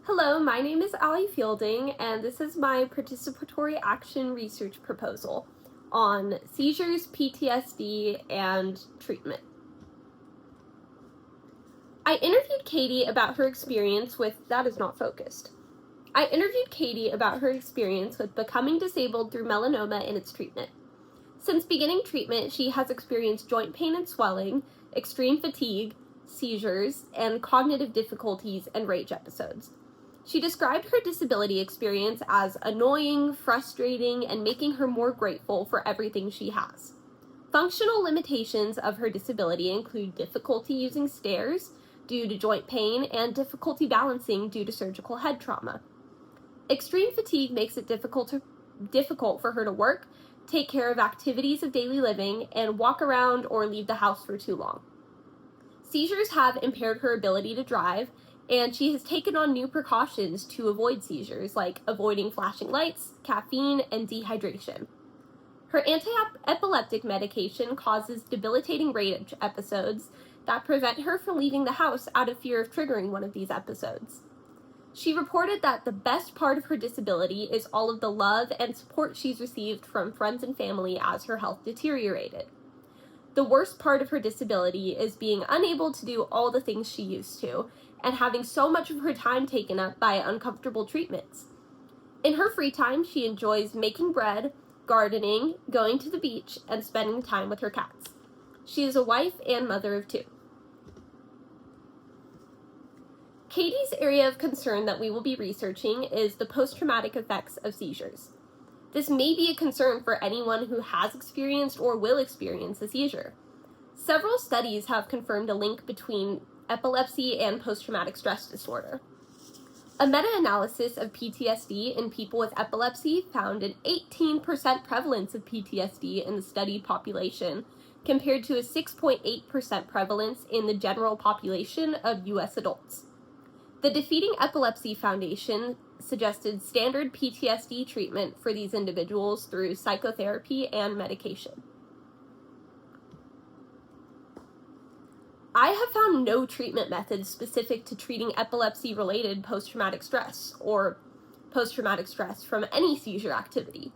Hello, my name is Allie Fielding, and this is my participatory action research proposal on seizures, PTSD, and treatment. I interviewed Katie about her experience with becoming disabled through melanoma and its treatment. Since beginning treatment, she has experienced joint pain and swelling, extreme fatigue, seizures, and cognitive difficulties and rage episodes. She described her disability experience as annoying, frustrating, and making her more grateful for everything she has. Functional limitations of her disability include difficulty using stairs due to joint pain and difficulty balancing due to surgical head trauma. Extreme fatigue makes it difficult for her to work, take care of activities of daily living, and walk around or leave the house for too long. Seizures have impaired her ability to drive, and she has taken on new precautions to avoid seizures, like avoiding flashing lights, caffeine, and dehydration. Her anti-epileptic medication causes debilitating rage episodes that prevent her from leaving the house out of fear of triggering one of these episodes. She reported that the best part of her disability is all of the love and support she's received from friends and family as her health deteriorated. The worst part of her disability is being unable to do all the things she used to, and having so much of her time taken up by uncomfortable treatments. In her free time, she enjoys making bread, gardening, going to the beach, and spending time with her cats. She is a wife and mother of 2. Katie's area of concern that we will be researching is the post-traumatic effects of seizures. This may be a concern for anyone who has experienced or will experience a seizure. Several studies have confirmed a link between epilepsy and post-traumatic stress disorder. A meta-analysis of PTSD in people with epilepsy found an 18% prevalence of PTSD in the studied population, compared to a 6.8% prevalence in the general population of U.S. adults. The Defeating Epilepsy Foundation suggested standard PTSD treatment for these individuals through psychotherapy and medication. I have found no treatment methods specific to treating epilepsy-related post-traumatic stress or post-traumatic stress from any seizure activity.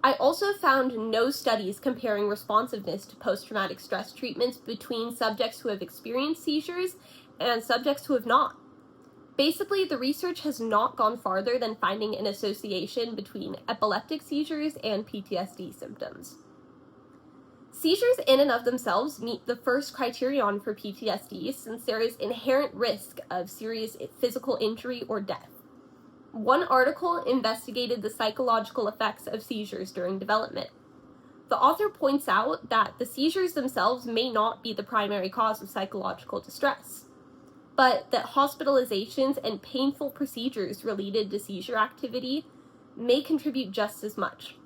I also found no studies comparing responsiveness to post-traumatic stress treatments between subjects who have experienced seizures and subjects who have not. Basically, the research has not gone farther than finding an association between epileptic seizures and PTSD symptoms. Seizures in and of themselves meet the first criterion for PTSD, since there is inherent risk of serious physical injury or death. One article investigated the psychological effects of seizures during development. The author points out that the seizures themselves may not be the primary cause of psychological distress, but that hospitalizations and painful procedures related to seizure activity may contribute just as much.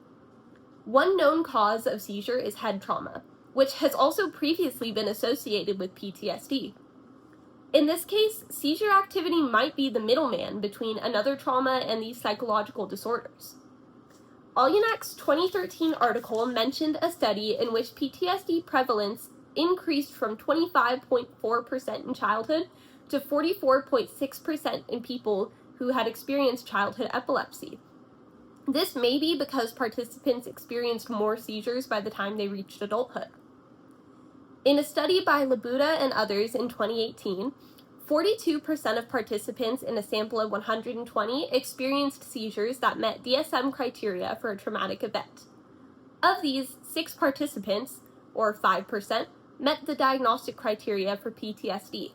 One known cause of seizure is head trauma, which has also previously been associated with PTSD. In this case, seizure activity might be the middleman between another trauma and these psychological disorders. Alyanak's 2013 article mentioned a study in which PTSD prevalence increased from 25.4% in childhood to 44.6% in people who had experienced childhood epilepsy. This may be because participants experienced more seizures by the time they reached adulthood. In a study by Labuda and others in 2018, 42% of participants in a sample of 120 experienced seizures that met DSM criteria for a traumatic event. Of these, 6 participants, or 5%, met the diagnostic criteria for PTSD.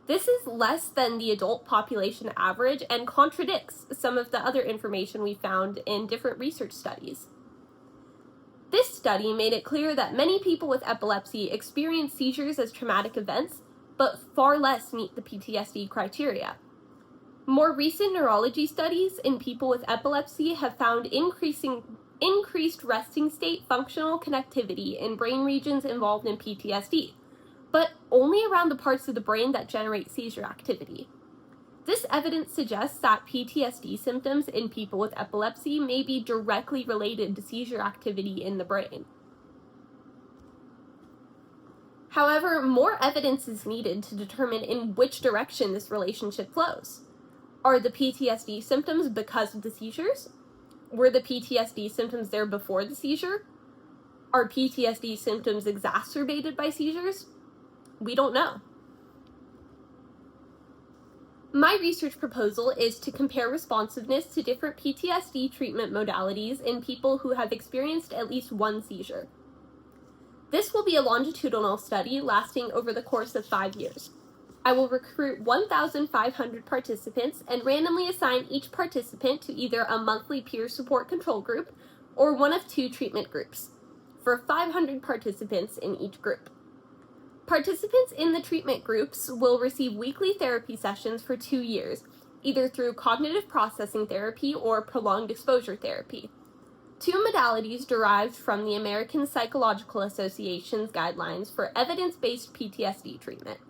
This is less than the adult population average and contradicts some of the other information we found in different research studies. This study made it clear that many people with epilepsy experience seizures as traumatic events, but far less meet the PTSD criteria. More recent neurology studies in people with epilepsy have found increased resting state functional connectivity in brain regions involved in PTSD, but only around the parts of the brain that generate seizure activity. This evidence suggests that PTSD symptoms in people with epilepsy may be directly related to seizure activity in the brain. However, more evidence is needed to determine in which direction this relationship flows. Are the PTSD symptoms because of the seizures? Were the PTSD symptoms there before the seizure? Are PTSD symptoms exacerbated by seizures? We don't know. My research proposal is to compare responsiveness to different PTSD treatment modalities in people who have experienced at least one seizure. This will be a longitudinal study lasting over the course of 5 years. I will recruit 1,500 participants and randomly assign each participant to either a monthly peer support control group or one of 2 treatment groups, for 500 participants in each group. Participants in the treatment groups will receive weekly therapy sessions for 2 years, either through cognitive processing therapy or prolonged exposure therapy, 2 modalities derived from the American Psychological Association's guidelines for evidence-based PTSD treatment.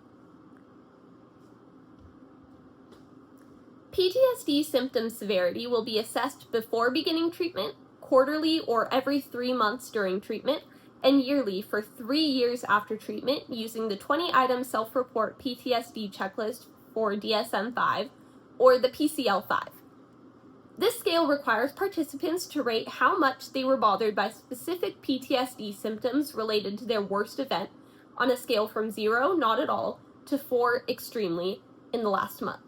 PTSD symptom severity will be assessed before beginning treatment, quarterly or every 3 months during treatment, and yearly for 3 years after treatment using the 20-item self-report PTSD checklist for DSM-5 or the PCL-5. This scale requires participants to rate how much they were bothered by specific PTSD symptoms related to their worst event on a scale from 0, not at all, to 4, extremely, in the last month.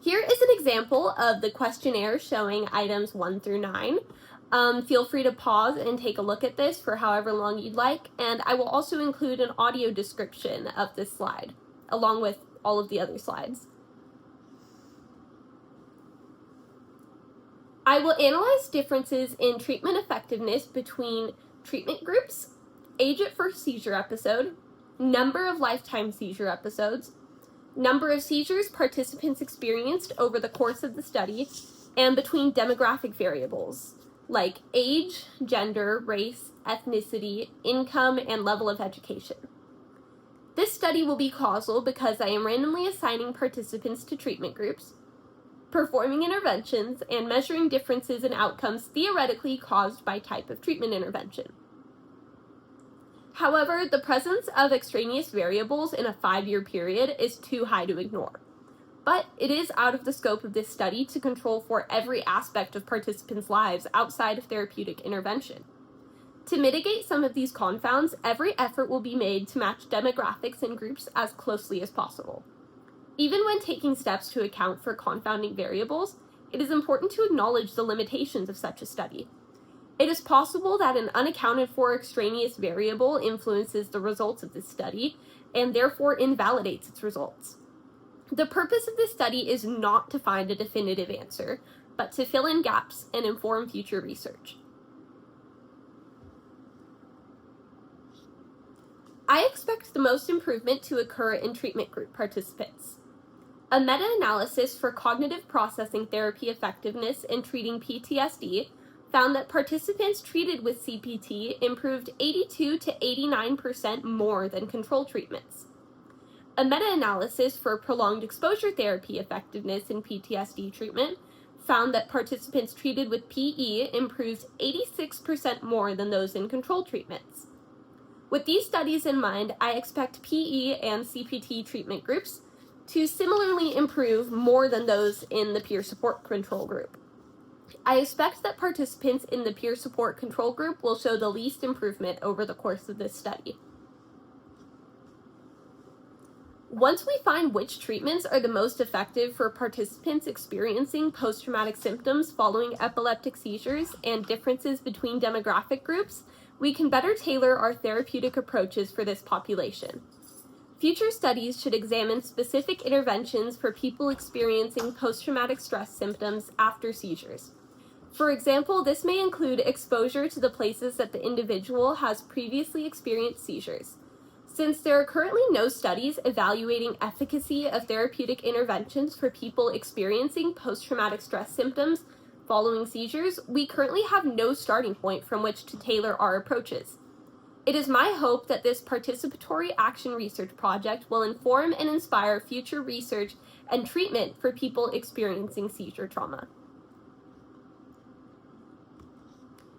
Here is an example of the questionnaire showing items 1 through 9. Feel free to pause and take a look at this for however long you'd like, and I will also include an audio description of this slide, along with all of the other slides. I will analyze differences in treatment effectiveness between treatment groups, age at first seizure episode, number of lifetime seizure episodes, number of seizures participants experienced over the course of the study, and between demographic variables like age, gender, race, ethnicity, income, and level of education. This study will be causal because I am randomly assigning participants to treatment groups, performing interventions, and measuring differences in outcomes theoretically caused by type of treatment intervention. However, the presence of extraneous variables in a 5-year period is too high to ignore. But it is out of the scope of this study to control for every aspect of participants' lives outside of therapeutic intervention. To mitigate some of these confounds, every effort will be made to match demographics and groups as closely as possible. Even when taking steps to account for confounding variables, it is important to acknowledge the limitations of such a study. It is possible that an unaccounted for extraneous variable influences the results of this study and therefore invalidates its results. The purpose of this study is not to find a definitive answer, but to fill in gaps and inform future research. I expect the most improvement to occur in treatment group participants. A meta-analysis for cognitive processing therapy effectiveness in treating PTSD found that participants treated with CPT improved 82 to 89% more than control treatments. A meta-analysis for prolonged exposure therapy effectiveness in PTSD treatment found that participants treated with PE improved 86% more than those in control treatments. With these studies in mind, I expect PE and CPT treatment groups to similarly improve more than those in the peer support control group. I expect that participants in the peer support control group will show the least improvement over the course of this study. Once we find which treatments are the most effective for participants experiencing post-traumatic symptoms following epileptic seizures and differences between demographic groups, we can better tailor our therapeutic approaches for this population. Future studies should examine specific interventions for people experiencing post-traumatic stress symptoms after seizures. For example, this may include exposure to the places that the individual has previously experienced seizures. Since there are currently no studies evaluating efficacy of therapeutic interventions for people experiencing post-traumatic stress symptoms following seizures, we currently have no starting point from which to tailor our approaches. It is my hope that this participatory action research project will inform and inspire future research and treatment for people experiencing seizure trauma.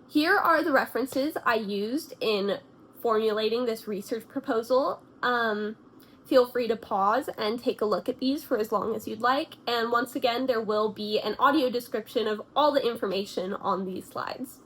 Here are the references I used in formulating this research proposal. Feel free to pause and take a look at these for as long as you'd like, and once again, there will be an audio description of all the information on these slides.